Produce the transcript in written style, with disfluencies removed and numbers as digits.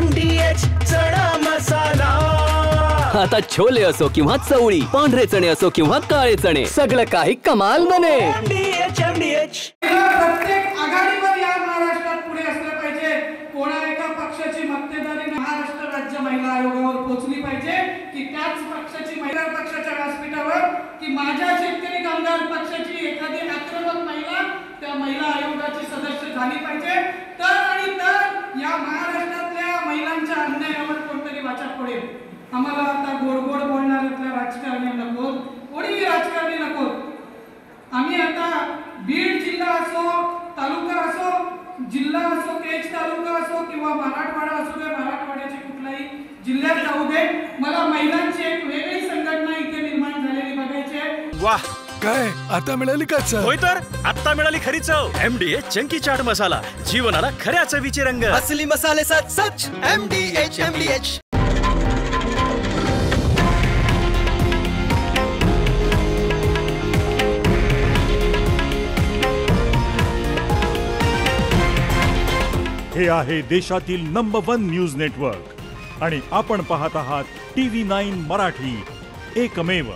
MDH चणा मसाला। आता छोले असो किंवा चवळी, पांढरे चणे असो किंवा काळे चणे, सगळं काही कमाल बने। MDH प्रत्येक आघाडीवर या महाराष्ट्रात पुढे असलं पाहिजे। कोणा एका पक्षाची मक्तेदारी महाराष्ट्र राज्य महिला आयोगावर पोहोचली पाहिजे की त्याच पक्षाची महिला पक्षाच्या व्यासपीठावर की माझ्या शेतकरी कामगार पक्षाची एखादी आक्रमक महिला त्या महिला आयोगाची सदस्य झाली पाहिजे। तर आणि तर या महाराष्ट्रातल्या महिलांच्या अन्यायावर कोणतरी वाचा पडेल। आम्हाला आता गोड गोड बोलणाऱ्यातल्या राजकारणी नको, कोणीही राजकारणी नको। आम्ही आता बीड जिल्हा असो, तालुका असो, जिल्हा असो, केज तालुका असो किंवा मराठवाडा असो किंवा मराठवाड्याच्या कुठल्याही जिल्ह्यात जाऊ दे, मला महिलांची एक वेगळी संघटना इथे निर्माण झालेली बघायची आहे। वाह, काय आता मिळाली का चव? होय तर आता मिळाली खरी चव। MDH चंकी चाट मसाला, जीवनाला खऱ्या चवीचे रंग। असली मसाले सच MDH। हे आहे देशातील नंबर 1 न्यूज नेटवर्क आणि आपण पाहत आहात TV9 मराठी, एकमेव।